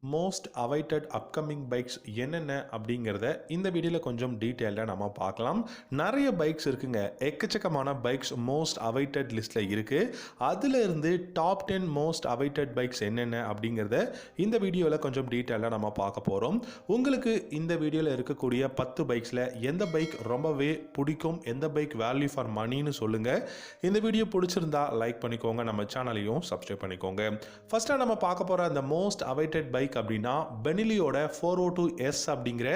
Most awaited upcoming bikes என்னென்ன அப்படிங்கிறத இந்த வீடியோவில் கொஞ்சம் டீட்டெயில்டாக நம்ம பார்க்கலாம். நிறைய பைக்ஸ் இருக்குங்க, எக்கச்சக்கமான பைக்ஸ் மோஸ்ட் அவைட்டட் லிஸ்ட்டில் இருக்குது. அதில் இருந்து டாப் 10 மோஸ்ட் அவைட்டட் பைக்ஸ் என்னென்ன அப்படிங்கிறத இந்த வீடியோவில் கொஞ்சம் டீட்டெயிலாக நம்ம பார்க்க போகிறோம். உங்களுக்கு இந்த வீடியோவில் இருக்கக்கூடிய 10 பைக்ஸில் எந்த பைக் ரொம்பவே பிடிக்கும், எந்த பைக் வேல்யூ ஃபார் மணின்னு சொல்லுங்கள். இந்த வீடியோ பிடிச்சிருந்தா லைக் பண்ணிக்கோங்க, நம்ம சேனலையும் சப்ஸ்கிரைப் பண்ணிக்கோங்க. ஃபர்ஸ்ட்டாக நம்ம பார்க்க போகிற அந்த மோஸ்ட் அவைட்டட் பைக் அப்படின்னா பெனிலியோட 402S அப்படிங்கிற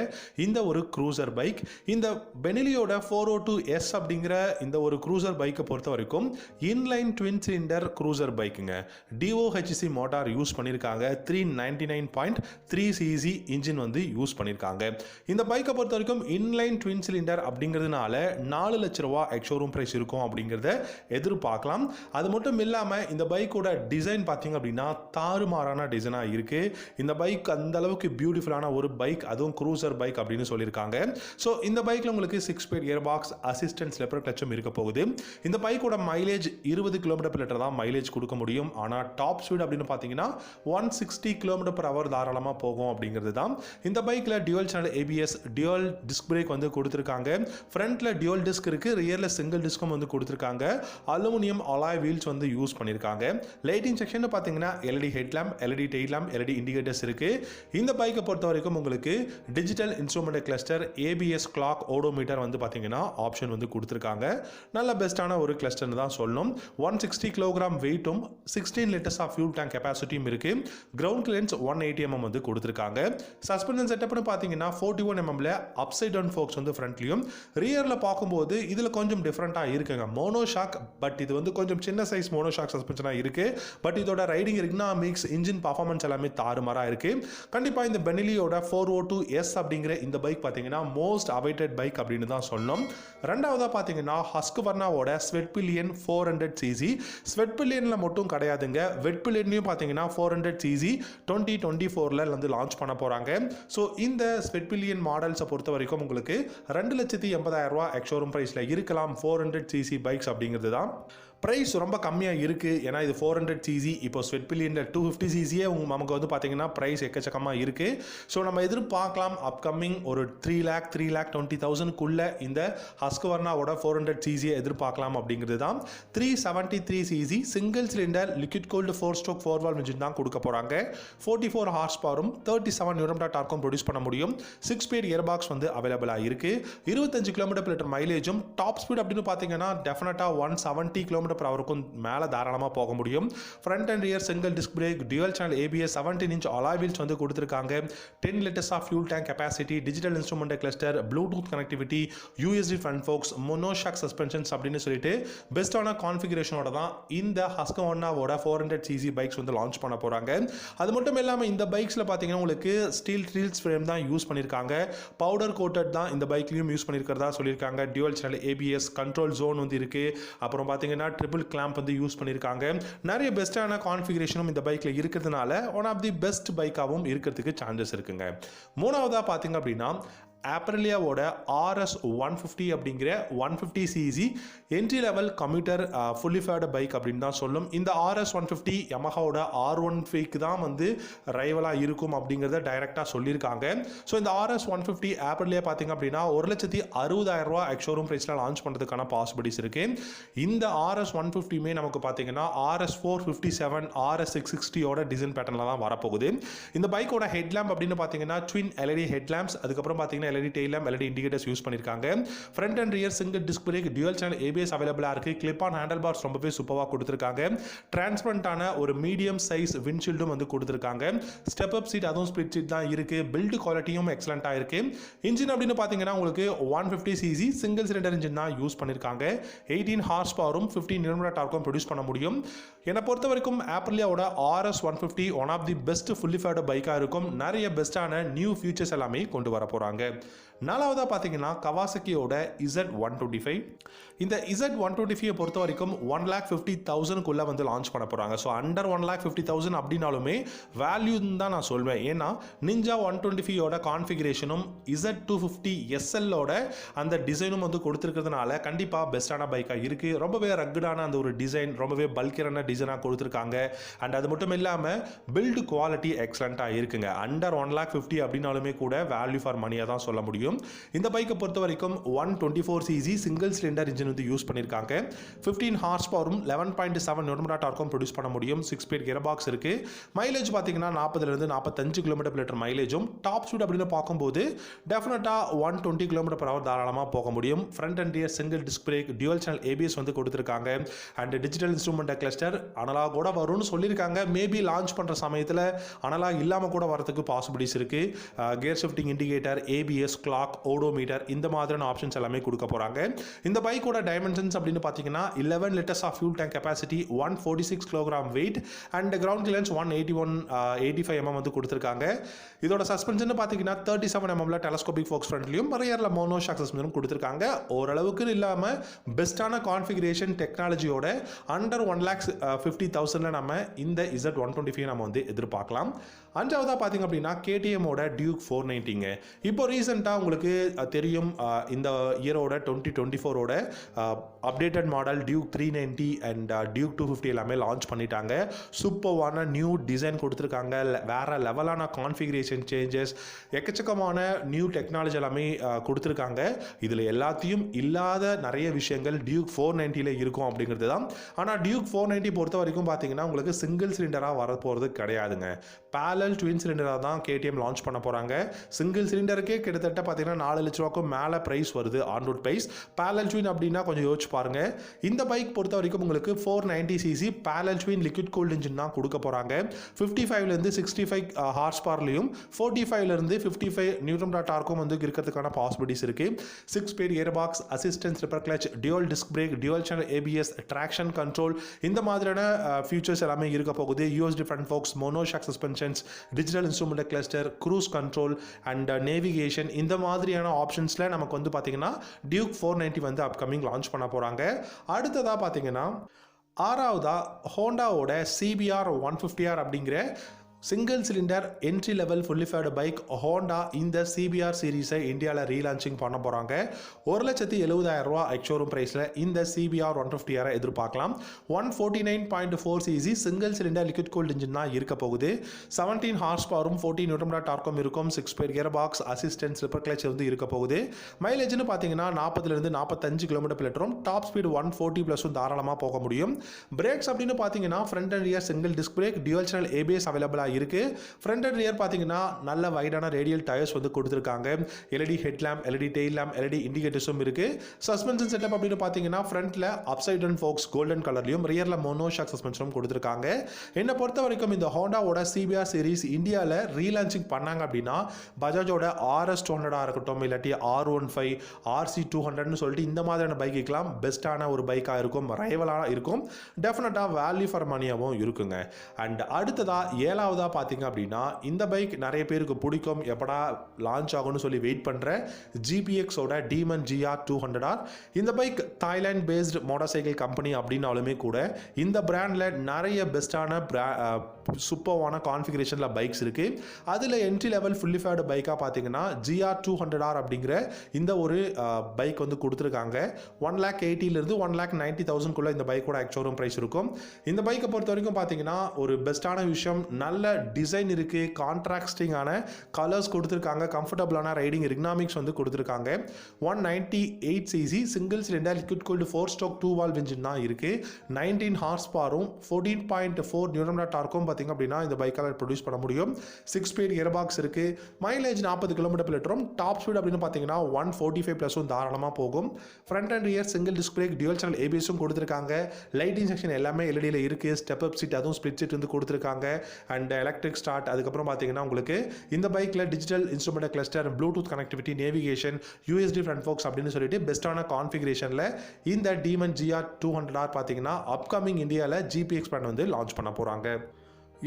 இந்த ஒரு க்ரூசர் பைக். இந்த பெனிலியோட 402S அப்படிங்கிற இந்த ஒரு க்ரூசர் பைக்கை பொறுத்த வரைக்கும் இன்லைன் ட்வின் சிலிண்டர் க்ரூசர் பைக்குங்க. DOHC மோட்டார் யூஸ் பண்ணியிருக்காங்க. 399.3 cc இன்ஜின் வந்து யூஸ் பண்ணியிருக்காங்க. இந்த பைக்கை பொறுத்த வரைக்கும் இன்லைன் ட்வின் சிலிண்டர் அப்படிங்கிறதுனால 4 லட்ச ரூபா எக்ஸ்ஷோரூம் பிரைஸ் இருக்கும் அப்படிங்கிறத எதிர்பார்க்கலாம். அது மட்டும் இல்லாமல் இந்த பைக்கோட டிசைன் பார்த்தீங்க அப்படின்னா தாறுமாறான டிசைனாக இருக்குது. இந்த பைக் அந்த அளவுக்கு பியூட்டிஃபுல்லான ஒரு பைக், அதுவும் க்ரூசர் பைக் அப்படின்னு சொல்லியிருக்காங்க. ஸோ இந்த பைக்கில் உங்களுக்கு 6 ஸ்பீட் கியர் பாக்ஸ், அசிஸ்டன்ட் ஸ்லெப்பர் கிளட்சும் இருக்க போகுது. இந்த பைக்கோட மைலேஜ் 20 km/h தான் மைலேஜ் கொடுக்க முடியும். ஆனால் டாப் ஸ்பீட் அப்படின்னு பார்த்தீங்கன்னா 160 km/h தாராளமாக போகும் அப்படிங்கிறது தான். இந்த பைக்கில் dual channel ABS, dual disc brake வந்து கொடுத்துருக்காங்க. ஃப்ரண்ட்டில் டியூவல் டிஸ்க் இருக்குது, ரியரில் சிங்கிள் டிஸ்க்கும் வந்து கொடுத்துருக்காங்க. அலுமினியம் அலாய் வீல்ஸ் வந்து யூஸ் பண்ணியிருக்காங்க. லைட்டிங் செக்ஷன் பார்த்தீங்கன்னா LED headlamp, LED tail lamp, LED indicators இருக்கு. இந்த பைக்கை பொறுத்த வரைக்கும் உங்களுக்கு digital instrument cluster, ABS clock, odometer வந்து பார்த்தீங்கன்னா ஆப்ஷன் வந்து கொடுத்துருக்காங்க. நல்ல பெஸ்ட்டான ஒரு கிளஸ்டர்னு தான் சொல்லணும். 160 kg வெயிட்டும் 16 லிட்டர்ஸ் ஆஃப் ஃபியூல் டேங்க் கெப்பாசிட்டியும் இருக்கு. கிரவுண்ட் கிளியரன்ஸ் 180 mm வந்து கொடுத்துருக்காங்க. சஸ்பென்ஷன் செட்டப்னு பார்த்தீங்கன்னா 41 mm அப்சைட் டவுன் ஃபோக்ஸ் வந்து ஃப்ரண்ட்லையும், ரியரில் பார்க்கும்போது இதில் கொஞ்சம் டிஃப்ரெண்ட்டாக இருக்குங்க. மோனோஷாக், பட் இது வந்து கொஞ்சம் சின்ன சைஸ் மோனோஷாக் சஸ்பென்ஷனாக இருக்கு. பட் இதோட ரைடிங் எக்கனாமிக்ஸ், இன்ஜின் பர்ஃபார்மன்ஸ் எல்லாமே தாறுமாறா இருக்கு. கண்டிப்பா இந்த பெனிலியோட 402S அப்படிங்கிற இந்த பைக் பாத்தீங்கன்னா மோஸ்ட் அவைட்டட் பைக் அப்படின்னு தான் சொல்லணும். ரெண்டாவதா பாத்தீங்கன்னா ஹஸ்க்வர்னாவோட ஸ்வெட் பில்லியன் 400cc. ஸ்வெட் பில்லியன்ல மட்டும் கிடையாதுங்க, வெட் பில்லியன்லயும் பாத்தீங்கன்னா 400cc 2024ல வந்து லான்ச் பண்ண போறாங்க. ஸோ இந்த ஸ்வெட் பில்லியன் மாடல்ஸை பொறுத்த வரைக்கும் உங்களுக்கு 2,80,000 ரூபா எக்ஸ்ஷோரூம் பிரைஸ்ல இருக்கலாம். 400cc பைக்ஸ் அப்படிங்கிறது தான் பிரைஸ் ரொம்ப கம்மியாக இருக்குது. ஏன்னா இது 400cc. இப்போ ஸ்வெட் பில்லியனில் 250cc நமக்கு வந்து பார்த்தீங்கன்னா ப்ரைஸ் எக்கச்சக்கமாக இருக்குது. ஸோ நம்ம எதிர்பார்க்கலாம் அப்கமிங் ஒரு 3,20,000 இந்த ஹஸ்க்வர்னாவோட 400cc எதிர்பார்க்கலாம் அப்படிங்கிறது தான். 373cc single cylinder liquid gold 4-stroke 4-valve engine தான் கொடுக்க போகிறாங்க. 44 ஹார்ஸ் பவரும் 37 Nm டார்க்கும் ப்ரொடியூஸ் பண்ண முடியும். 6 ஸ்பீட் கியர் பாக்ஸ் வந்து அவைலபிளாக இருக்குது. 25 km/h மைலேஜும், டாப் ஸ்பீட் அப்படின்னு பார்த்தீங்கன்னா டெஃபினட்டாக 170 km/h மேலே தாராளமாக போக முடியும். Front and rear single disc brake, dual channel ABS, 17-inch alloy wheels வந்து கொடுத்துருக்காங்க. 10 litres of fuel tank capacity, digital instrument cluster, Bluetooth connectivity, USB front forks, monoshock suspensions அப்படின்னு சொல்லிட்டு பெஸ்ட்டான கான்ஃபிகரேஷனோட தான் இந்த ஹஸ்க்வர்னாவோட 400cc பைக்ஸ் வந்து லான்ச் பண்ண போகிறாங்க. அது மட்டும் இல்லாமல் இந்த பைக்ஸில் பார்த்தீங்கன்னா உங்களுக்கு ஸ்டீல் ட்ரீல்ஸ் ஃப்ரேம் தான் யூஸ் பண்ணியிருக்காங்க. பவுடர் கோட்டட் தான் இந்த பைக்லையும் யூஸ் பண்ணியிருக்கிறதா சொல்லியிருக்காங்க. Dual channel ABS, control zone வந்து இருக்குது. அப்புறம் பார்த்தீங்கன்னா ட்ரிபிள் கிளாம்ப் வந்து யூஸ் பண்ணியிருக்காங்க. நிறைய பெஸ்ட்டான கான்ஃபிகரேஷனும் இந்த பைக்கில் இருக்கிறதுனால ஒன் ஆஃப் தி பெஸ்ட் பைக்காகவும் இருக்கிறதுக்கு சான்சஸ் இருக்குங்க. மூணாவதாக பார்த்தீங்க அப்படின்னா ஆப்ரிலியாவோட RS 150 அப்படிங்கிற 150cc entry level computer fully faired bike அப்படின்னு தான் சொல்லும். இந்த RS 150 யமஹாவோட R150க்கு தான் வந்து ரைவலாக இருக்கும் அப்படிங்கிறத டைரெக்டாக சொல்லியிருக்காங்க. ஸோ இந்த RS 150 ஆப்ரிலியா பார்த்தீங்க அப்படின்னா 1,60,000 ரூபா எக்ஸ்ஷோரூம் ப்ரைஸில் லான்ச் பண்ணுறதுக்கான பாசிபிலிட்டிஸ் இருக்குது. இந்த RS 150மே நமக்கு பார்த்தீங்கன்னா RS 457, RS 660யோட டிசைன் பேட்டர்னில் தான் வரப்போகுது. இந்த பைக்கோட ஹெட்லாம்ப் அப்படின்னு பார்த்தீங்கன்னா ட்வின் LED ஹெட்லாம்ப்ஸ், அதுக்கப்புறம் பார்த்தீங்கன்னா LED tail lamp, LED indicators use பண்ணிருக்காங்க. Front and rear single disc brake, dual channel ABS அவைலபிளா இருக்கு. கிளிப் ஆன் ஹேண்டில் பார்ஸ் ரொம்பவே சூப்பரா கொடுத்திருக்காங்க. டிரான்ஸ்பரண்டான ஒரு மீடியம் சைஸ் விண்ட்ஷீல்டும் வந்து கொடுத்திருக்காங்க. ஸ்டெப் அப் சீட், அதுவும் ஸ்பிளிட் சீட் தான் இருக்கு. பில்ட் குவாலிட்டியும் எக்ஸலண்டா இருக்கு. இன்ஜின் அப்படின்னு பாத்தீங்கன்னா உங்களுக்கு 150cc சிங்கிள் சிலிண்டர் இன்ஜின் தான் யூஸ் பண்ணிருக்காங்க. 18 ஹார்ஸ் பவரும் 15 Nm டார்க்கும் ப்ரொடியூஸ் பண்ண முடியும். என்னை பொறுத்த வரைக்கும் ஆப்ரிலியாவோட RS 150 one of the best fully faired பைக்கா இருக்கும். நிறைய பெஸ்டான நியூ ஃபீச்சர்ஸ் எல்லாமே கொண்டு வர போறாங்க. நாலாவதாக பார்த்தீங்கன்னா கவாசக்கியோட Z125. இந்த Z125 பொறுத்த வரைக்கும் 1,50,000 வந்து லான்ச் பண்ண போகிறாங்க. ஸோ அண்டர் 1,50,000 அப்படின்னாலுமே வேல்யூன்னு தான் நான் சொல்வேன். ஏன்னா நிஞ்சா 125யோட கான்ஃபிகரேஷனும் Z250 SLோட அந்த டிசைனும் வந்து கொடுத்துருக்கிறதுனால கண்டிப்பாக பெஸ்ட்டான பைக்காக இருக்குது. ரொம்பவே ரக்குடான அந்த ஒரு டிசைன், ரொம்பவே பல்கிரான டிசைனாக கொடுத்துருக்காங்க. அண்ட் அது மட்டும் இல்லாமல் பில்டு குவாலிட்டி எக்ஸலண்ட்டாக இருக்குங்க. அண்டர் 1,50,000 அப்படின்னாலுமே கூட வேல்யூ ஃபார் மணியாக தான் சொல்ல முடியும். இந்த பைக்கை பொறுத்த வரைக்கும் 124cc சிங்கிள் சிலிண்டர் இன்ஜின் வந்து யூஸ் பண்ணியிருக்காங்க. 15 ஹார்ஸ் பவரும் 11.7 நியூட்டன் டார்க்கும் ப்ரொடியூஸ் பண்ண முடியும். 6 ஸ்பீட் கியர் பாக்ஸ் இருக்கு. மைலேஜ் பார்த்தீங்கன்னா 40 45 km/லிட்டர் மைலேஜும், டாப் ஸ்பீட் அப்படின்னு பார்க்கும்போது டெஃபினட்டாக 120 km/h தாராளமாக போக முடியும். Front and rear single disc brake, dual channel ABS வந்து கொடுத்துருக்காங்க. And digital instrument cluster analogue கூட வரும்னு சொல்லியிருக்காங்க. மேபி லான்ச் பண்ணுற சமயத்தில் அனலாக் இல்லாமல் கூட வரதுக்கு பாசிபிலிட்டிஸ் இருக்கு. Gear shifting indicator, ABS, clock, odometer இந்த மாதிரியான ஆப்ஷன்ஸ் எல்லாமே கொடுக்க போகிறாங்க. இந்த பைக்கோட டைமென்ஷன்ஸ் அப்படின்னு பார்த்தீங்கன்னா 11 liters of fuel tank capacity, 146 kg weight and ground clearance 185 mm வந்து கொடுத்துருக்காங்க. இதோட சஸ்பென்ஷன் பார்த்தீங்கன்னா 37 mm டெலஸ்கோபிக் ஃபோக்ஸ் ஃப்ரண்ட்லையும் ரியர்ல மோனோ ஷாக் சஸ்பென்ஷனும் கொடுத்துருக்காங்க. ஓரளவுக்கு இல்லாமல் பெஸ்ட்டான கான்ஃபிகரேஷன் டெக்னாலஜியோட அண்டர் 1,50,000 நம்ம இந்த Z125 நம்ம வந்து எதிர்பார்க்கலாம். அஞ்சாவதாக பார்த்தீங்க அப்படின்னா KTMோட டியூக் 490ங்க. இப்போ ரீசெண்டாக உங்களுக்கு தெரியும் இந்த இயரோட 2024ஓட updated model duke 390 and duke 250 எல்லாமே லான்ச் பண்ணிட்டாங்க. சூப்பர்வான நியூ டிசைன் கொடுத்துருக்காங்க. வேற லெவலான கான்ஃபிகரேஷன் சேஞ்சஸ், எக்கச்சக்கமான நியூ டெக்னாலஜி எல்லாமே கொடுத்துருக்காங்க. இதில் எல்லாத்தையும் இல்லாத நிறைய விஷயங்கள் டியூக் 490ல இருக்கும் அப்படிங்கிறது தான். ஆனால் டியூக் 490 பொறுத்த வரைக்கும் பார்த்தீங்கன்னா உங்களுக்கு சிங்கிள் சிலிண்டராக வரப்போகிறது கிடையாதுங்க. பேரலல் ட்வின் சிலிண்டராக தான் KTM லான்ச் பண்ண போகிறாங்க. சிங்கிள் சிலிண்டருக்கே கிட்டத்தட்ட பார்த்தீங்கன்னா 4 லட்ச ரூபாய்க்கும் மேலே ப்ரைஸ் வருது on road price. Parallel twin அப்படின்னா கொஞ்சம் யோசிச்சு பாருங்க. இந்த பைக் பொறுத்த வரைக்கும் உங்களுக்கு 490cc parallel twin liquid cooled engine தான் கொடுக்க போகிறாங்க. 55லேருந்து 65 ஹார்ஸ் பவர்லையும் 45லேருந்து 55 நியூட்டன் டார்க்கும் வந்து இருக்கிறதுக்கான பாசிபிலிட்டிஸ் இருக்கு. 6 speed gear box, assist and slipper clutch, dual disc brake, dual channel ABS, traction control இந்த மாதிரியான ஃபியூச்சர்ஸ் எல்லாமே இருக்க போகுது. USD front forks, mono shock suspensions, digital instrument cluster, cruise control and navigation இந்த மாதிரியான ஆப்ஷன்ஸில் நமக்கு வந்து பார்த்தீங்கன்னா டியூக் 490 வந்து அப்கமிங் லான்ச் பண்ண போகிறாங்க. அடுத்ததாக பார்த்தீங்கன்னா ஆறாவதா ஹோண்டாவோட CBR 150R அப்படிங்கிற single cylinder entry level fully faired bike Honda இந்த CBR சீரீஸை இந்தியாவில் ரீலான்ச்சிங் பண்ண போகிறாங்க. 1,70,000 எக்ஷோரூம் ப்ரைஸில் இந்த CBR 150R எதிர்பார்க்கலாம். 149.4cc single cylinder liquid cooled engine தான் இருக்க போகுது. 17 ஹார்ஸ் பவரும் 14 நியூட்டன் டார்க்கும் இருக்கும். 6 speed gear box, assist and slipper clutch வந்து இருக்க போகுது. மைலேஜ்னு பார்த்தீங்கன்னா 40லேருந்து 45 km/லிட்டரும், டாப் ஸ்பீட் 140+ தாராளமாக போக முடியும். பிரேக்ஸ் அப்படின்னு பார்த்தீங்கன்னா front and rear single disc brake, dual channel ABS அவைலபிளாக இருக்கு. ஃப்ரண்ட் அண்ட் ரியர் பாத்தீங்கன்னா நல்ல வைடான ரேடியல் டயர்ஸ் வந்து கொடுத்திருக்காங்க. LED head lamp, LED tail lamp, LED இண்டிகேட்டர்ஸும் இருக்கு. சஸ்பென்ஷன் செட்டப் அப்படின்னு பாத்தீங்கன்னா ஃப்ரண்ட்ல அப்சைட் டவுன் ஃபோக்ஸ் கோல்டன் கலர்லயும், ரியர்ல மோனோ ஷாக் சஸ்பென்ஷனும் கொடுத்திருக்காங்க. என்ன பொறுத்த வரைக்கும் இந்த ஹோண்டாவோட CBR சீரிஸ் இந்தியாவில் ரீலான்ச்சிங் பண்ணாங்க அப்படின்னா பஜாஜோட RS 200 இருக்கட்டும், இல்லாட்டி R15, RC 200ன்னு சொல்லிட்டு இந்த மாதிரியான பைக்குக்கெல்லாம் பெஸ்ட்டான ஒரு பைக்காக இருக்கும், ரைவலாக இருக்கும். டெஃபினட்டாக வேல்யூ ஃபார் மணியாகவும் இருக்குங்க. அண்ட் அடுத்ததா ஏழாவது பார்த்தீங்க அப்படின்னா இந்த பைக் நிறைய பேருக்கு பிடிக்கும், எப்படா லான்ச் ஆகும்னு சொல்லி வெயிட் பண்ற GPX ஓட Demon GR 200R. இந்த bike Thailand based motorcycle company அப்படின்னாலுமே கூட இந்த பிராண்ட்ல நிறைய பெஸ்டான சூப்பர்வான கான்ஃபிகரேஷன்ல பைக்ஸ் இருக்கு. அதுல என்ட்ரி லெவல் ஃபுல்லி ஃபேர்டு பைக்கா பார்த்தீங்கன்னா GR 200R அப்படிங்கிற இந்த ஒரு பைக் வந்து கொடுத்துருக்காங்க. 1,80,000 1,90,000 இந்த பைக்கோட எக்ஷோரூம் பிரைஸ் இருக்கும். இந்த பைக்கை பொறுத்த வரைக்கும் பார்த்தீங்கன்னா ஒரு பெஸ்டான விஷயம், நல்ல டிசைன் இருக்கு, கான்ட்ராஸ்டிங்கான கலர்ஸ் கொடுத்துருக்காங்க, கம்ஃபர்டபுளான ரைடிங் எர்கனாமிக்ஸ் வந்து கொடுத்துருக்காங்க. 198cc single cylinder liquid cooled 4-stroke 2 valve engine தான் இருக்கு. 19 ஹார்ஸ் பவரும் 14.4 நியூட்டன் டார்க்கும் பார்த்தீங்க அப்படின்னா இந்த பைக்கால் ப்ரொடியூஸ் பண்ண முடியும். 6 ஸ்பீட் கியர் பாக்ஸ் இருக்கு. மைலேஜ் 40 km/லிட்டரும், டாப் ஸ்பீட் அப்படின்னு பார்த்தீங்கன்னா 145+ தாராளமாக போகும். Front and rear single disc brake, dual channel ABSம் கொடுத்துருக்காங்க. லைட்டிங் செக்ஷன் எல்லாமே LEDல இருக்கு. ஸ்டெப் அப் சீட் அதுவும் ஸ்பிளிட் சீட் வந்து கொடுத்துருக்காங்க. And electric start. அதுக்கப்புறம் பார்த்தீங்கன்னா உங்களுக்கு இந்த பைக்கில் digital instrument cluster, Bluetooth connectivity, navigation, USD front forks அப்படின்னு சொல்லிட்டு பெஸ்ட்டான கான்ஃபிகரேஷனில் இந்த Demon GR 200R பார்த்தீங்கன்னா அப்கமிங் இந்தியாவில் GPX பிராண்ட் வந்து லான்ச் பண்ண போகிறாங்க.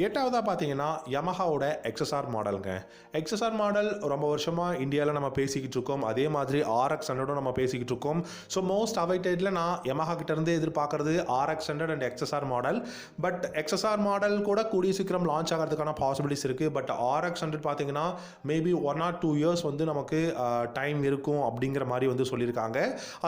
எட்டாவதாக பார்த்தீங்கன்னா யமஹாவோட எக்ஸ்எஸ்ஆர் மாடலுங்க. எக்ஸ்எஸ்ஆர் மாடல் ரொம்ப வருஷமாக இந்தியாவில் நம்ம பேசிக்கிட்டு இருக்கோம். அதே மாதிரி RX100 நம்ம பேசிக்கிட்டு இருக்கோம். ஸோ மோஸ்ட் அவைட்டடில் நான் யமஹா கிட்டேருந்து எதிர்பார்க்குறது RX100 and XSR model. But XSR model கூட கூடிய சீக்கிரம் லான்ச் ஆகிறதுக்கான பாசிபிலிட்டிஸ் இருக்குது. பட் RX100 பார்த்தீங்கன்னா மேபி 1 or 2 இயர்ஸ் வந்து நமக்கு டைம் இருக்கும் அப்படிங்கிற மாதிரி வந்து சொல்லியிருக்காங்க.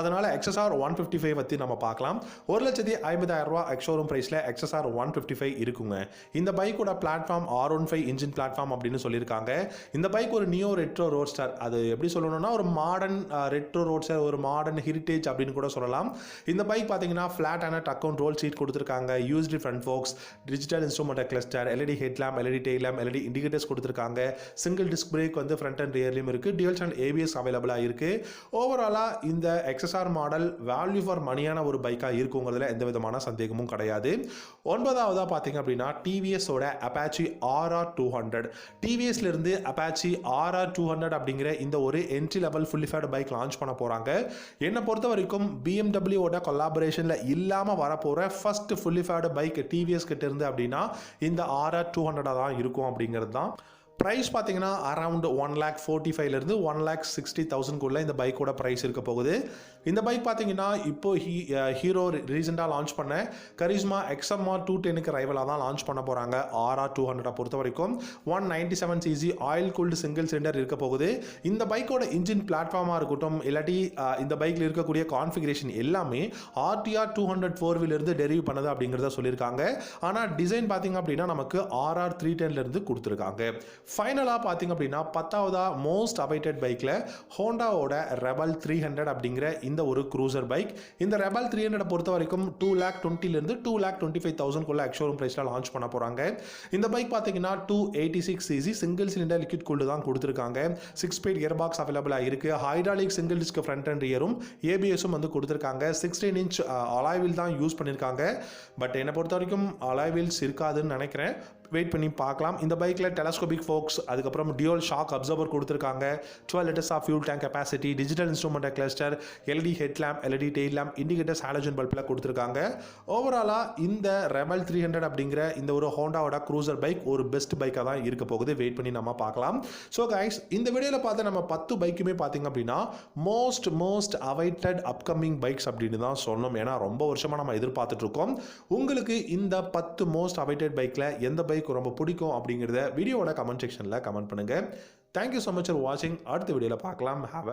அதனால் எக்ஸ்எஸ்ஆர் 155 பற்றி நம்ம பார்க்கலாம். 1,50,000 எக்ஸ்ஷோரூம் ப்ரைஸில் எக்ஸ்எஸ்ஆர் 155 இருக்குங்க. இந்த பைக்கோட பிளாட்ஃபார்ம் R15 இன்ஜின் பிளாட்ஃபார்ம் அப்படின்னு சொல்லியிருக்காங்க. இந்த பைக் ஒரு நியோ ரெட்ரோ ரோட்ஸ்டர். அது எப்படி சொல்லணும்னா ஒரு மாடர்ன் ரெட்ரோ ரோட்ஸ்டர், ஒரு மாடர்ன் ஹெரிட்டேஜ் அப்படின்னு கூட சொல்லலாம். இந்த பைக் பார்த்தீங்கன்னா ஃப்ளாட்டான டக் அண்ட் ரோல் சீட் கொடுத்துருக்காங்க. USD front forks, digital instrument cluster, LED headlamp, LED tail lamp, LED indicators கொடுத்துருக்காங்க. சிங்கிள் டிஸ்க் பிரேக் வந்து ஃப்ரண்ட் அண்ட் ரியர்லையும் இருக்குது. டியூவல் சேனல் ABS அவைலபிளாக இருக்குது. ஓவராலாக இந்த எக்ஸ்எஸ்ஆர் மாடல் வேல்யூ ஃபார் மணியான ஒரு பைக்காக இருக்குங்கிறதுல எந்த விதமான சந்தேகமும் கிடையாது. 9ஆவதாக பார்த்தீங்க அப்படின்னா டிவிஎஸோட அப்பாச்சி RR200. டிவிஎஸ்ல இருந்து அப்பாச்சி RR200 அப்படிங்கிற இந்த ஒரு entry level fully faired bike launch பண்ண போறாங்க. என்னை பொறுத்த வரைக்கும் BMW ஓட கொலாபரேஷன்ல இல்லாம வரப்போற first fully faired bike TVS கிட்ட இருந்து அப்படின்னா இந்த RR200 தான் இருக்கும் அப்படிங்கிறது தான். ப்ரைஸ் பார்த்தீங்கன்னா அரவுண்ட் 1,45,000 1,60,000 இந்த பைக்கோட ப்ரைஸ் இருக்க போகுது. இந்த பைக் பார்த்தீங்கன்னா இப்போ ஹீரோ ரீசெண்டாக லான்ச் பண்ண கரிஸ்மா XMR 210க்கு ரைவலாக தான் லான்ச் பண்ண போகிறாங்க. RR200 பொறுத்த வரைக்கும் 197cc oil cooled single cylinder இருக்க போகுது. இந்த பைக்கோட இன்ஜின் பிளாட்ஃபார்மாக இருக்கட்டும், இல்லாட்டி இந்த பைக்கில் இருக்கக்கூடிய கான்ஃபிகரேஷன் எல்லாமே RTR 200 4-வீலிருந்து டெரிவ் பண்ணது அப்படிங்கிறத சொல்லியிருக்காங்க. ஆனால் டிசைன் பார்த்தீங்க அப்படின்னா நமக்கு RR 310 கொடுத்துருக்காங்க. ஃபைனலாக பார்த்தீங்க அப்படின்னா 10ஆவதா மோஸ்ட் அவைட்டட் பைக்கில் ஹோண்டாவோட ரெபல் 300 அப்படிங்கிற இந்த ஒரு க்ரூசர் பைக். இந்த ரெபல் 300 பொறுத்த வரைக்கும் 2,20,000 2,25,000 எக்ஸ்ஷோரூம் ப்ரைஸில் லான்ச் பண்ண போகிறாங்க. இந்த பைக் பார்த்தீங்கன்னா 286cc single cylinder liquid cooled தான் கொடுத்துருக்காங்க. 6-speed கியர் பாக்ஸ் அவைலபிளாக இருக்குது. Hydraulic single disc front and ரியரும் ABSம் வந்து கொடுத்துருக்காங்க. 16 inch அலாய் வீல் தான் யூஸ் பண்ணியிருக்காங்க. பட் என்னை பொறுத்த வரைக்கும் அலாய் வீல்ஸ் இருக்காதுன்னு நினைக்கிறேன். வெயிட் பண்ணி பார்க்கலாம். இந்த பைக்கில் டெலஸ்கோபிக் ஃபோக்ஸ், அதுக்கப்புறம் டியூவல் ஷாக் அப்சர்வர் கொடுத்துருக்காங்க. 12 liters of fuel tank capacity, digital instrument cluster, LED headlamp, LED tail lamp, indicators, halogen பல்பில் கொடுத்துருக்காங்க. ஓவராலாக இந்த ரெபல் 300 அப்படிங்கிற இந்த ஒரு ஹோண்டாவோட க்ரூசர் பைக் ஒரு பெஸ்ட் பைக்காக தான் இருக்க போகுது. வெயிட் பண்ணி நம்ம பார்க்கலாம். ஸோ கைஸ், இந்த வீடியோவில் பார்த்து நம்ம 10 பைக்குமே பார்த்தீங்க அப்படின்னா மோஸ்ட் அவைட்டட் அப்கமிங் பைக்ஸ் அப்படின்னு தான் சொன்னோம். ஏன்னா ரொம்ப வருஷமாக நம்ம எதிர்பார்த்துட்டு இருக்கோம். உங்களுக்கு இந்த 10 மோஸ்ட் அவைட்டட் பைக்கில் எந்த பைக் ரொம்ப பிடிக்கும் அப்படிங்கிறத வீடியோவோட கமெண்ட் செக்ஷனில் கமெண்ட் பண்ணுங்க. தேங்க்யூ ஸோ மச் ஃபார் வாட்சிங். அடுத்த வீடியோவில் பார்க்கலாம். ஹேவ்